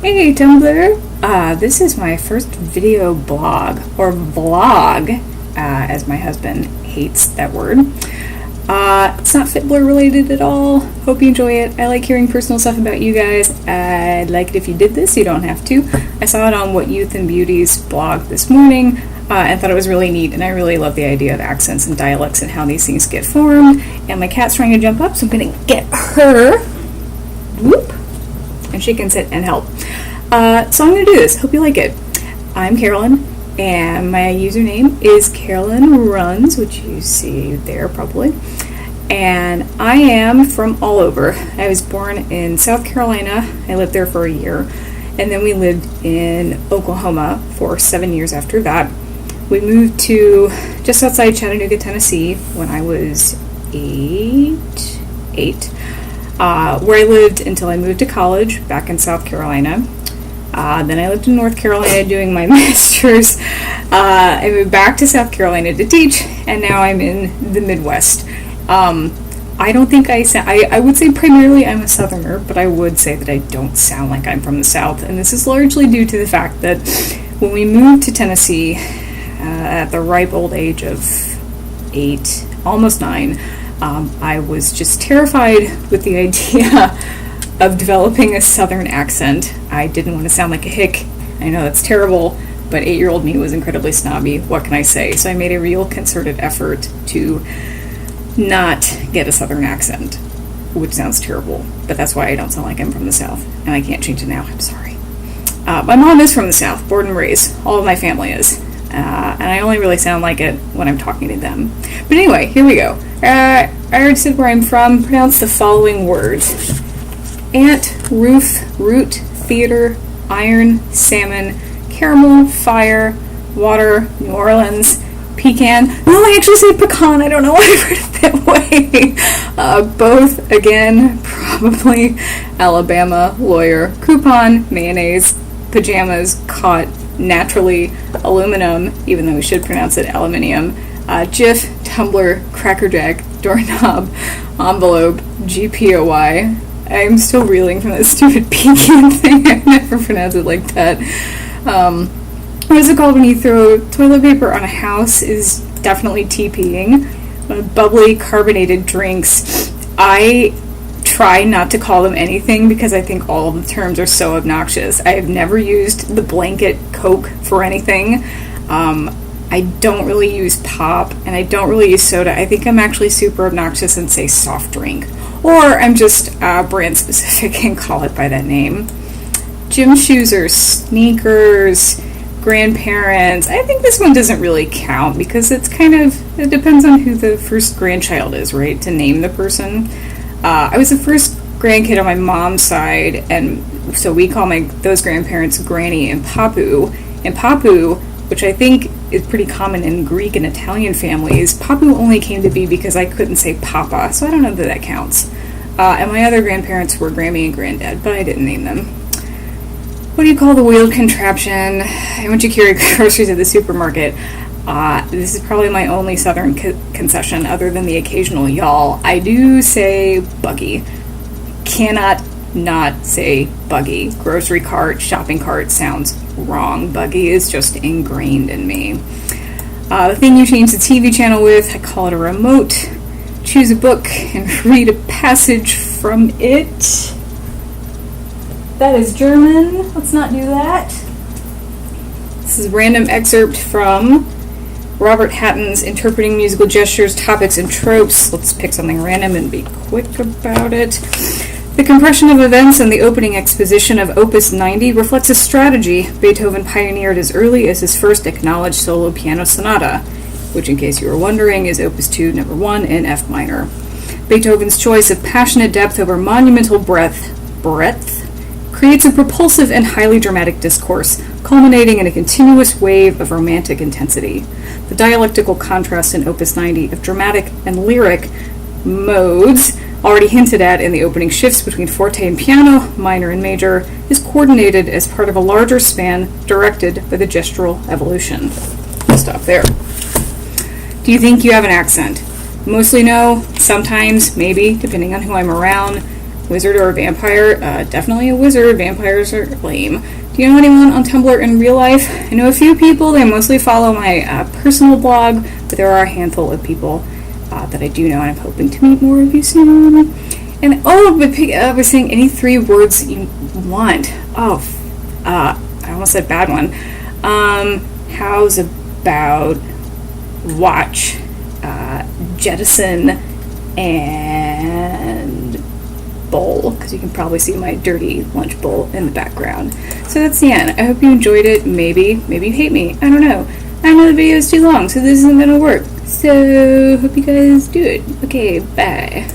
Hey Tumblr! This is my first video blog, or vlog, as my husband hates that word. It's not Fitblr related at all. Hope you enjoy it. I like hearing personal stuff about you guys. I'd like it if you did this. You don't have to. I saw it on What Youth and Beauty's blog this morning and thought it was really neat, and I really love the idea of accents and dialects and how these things get formed. And my cat's trying to jump up, so I'm going to get her. Whoop! And she can sit and help. So I'm going to do this. Hope you like it. I'm Carolyn, and my username is Carolyn Runs, which you see there probably. And I am from all over. I was born in South Carolina. I lived there for a year. And then we lived in Oklahoma for 7 years after that. We moved to just outside Chattanooga, Tennessee when I was eight. Where I lived until I moved to college back in South Carolina. Then I lived in North Carolina doing my master's. I moved back to South Carolina to teach, and now I'm in the Midwest. I don't think I would say primarily I'm a Southerner, but I would say that I don't sound like I'm from the South, and this is largely due to the fact that when we moved to Tennessee at the ripe old age of 8, almost 9, I was just terrified with the idea of developing a Southern accent. I didn't want to sound like a hick. I know that's terrible, but 8-year-old me was incredibly snobby. What can I say? So I made a real concerted effort to not get a Southern accent, which sounds terrible, but that's why I don't sound like I'm from the South, and I can't change it now. I'm sorry. My mom is from the South, born and raised. All of my family is. And I only really sound like it when I'm talking to them. But anyway, here we go. I already said where I'm from. Pronounce the following words: ant, roof, root, theater, iron, salmon, caramel, fire, water, New Orleans, pecan. No, I actually say pecan. I don't know why I heard it that way. Both, again, probably Alabama, lawyer, coupon, mayonnaise, pajamas, caught, naturally, aluminum, even though we should pronounce it aluminium, Jif, Tumblr, crackerjack, doorknob, envelope, GPOY. I'm still reeling from that stupid pecan thing. I never pronounce it like that. What is it called when you throw toilet paper on a house? Is definitely TPing. Bubbly carbonated drinks. I try not to call them anything because I think all of the terms are so obnoxious. I have never used the blanket Coke for anything. I don't really use pop, and I don't really use soda. I think I'm actually super obnoxious and say soft drink. Or I'm just brand specific and call it by that name. Gym shoes or sneakers, grandparents. I think this one doesn't really count because it depends on who the first grandchild is, right, to name the person. I was the first grandkid on my mom's side, and so we call those grandparents Granny and Papu. And Papu, which I think is pretty common in Greek and Italian families, Papu only came to be because I couldn't say Papa, so I don't know that that counts. And my other grandparents were Grammy and Granddad, but I didn't name them. What do you call the wheeled contraption in which you carry groceries at the supermarket? This is probably my only Southern concession other than the occasional y'all. I do say buggy. Cannot not say buggy. Grocery cart, shopping cart sounds wrong. Buggy is just ingrained in me. The thing you change the TV channel with, I call it a remote. Choose a book and read a passage from it. That is German. Let's not do that. This is a random excerpt from Robert Hatton's Interpreting Musical Gestures, Topics, and Tropes. Let's pick something random and be quick about it. The compression of events in the opening exposition of Opus 90 reflects a strategy Beethoven pioneered as early as his first acknowledged solo piano sonata, which, in case you were wondering, is Opus 2, number 1 in F minor. Beethoven's choice of passionate depth over monumental breadth creates a propulsive and highly dramatic discourse, culminating in a continuous wave of romantic intensity. The dialectical contrast in Opus 90 of dramatic and lyric modes, already hinted at in the opening shifts between forte and piano, minor and major, is coordinated as part of a larger span directed by the gestural evolution. I'll stop there. Do you think you have an accent? Mostly no, sometimes, maybe, depending on who I'm around. wizard or a vampire, definitely a wizard. Vampires are lame. Do you know anyone on Tumblr in real life? I know a few people. They mostly follow my personal blog, but there are a handful of people that I do know, and I'm hoping to meet more of you soon. And I was saying any 3 words you want. I almost said bad one. How's about watch, jettison, and bowl, because you can probably see my dirty lunch bowl in the background. So that's the end. I hope you enjoyed it. Maybe you hate me. I don't know. I know the video is too long, so this isn't gonna work. So hope you guys do it. Okay, bye.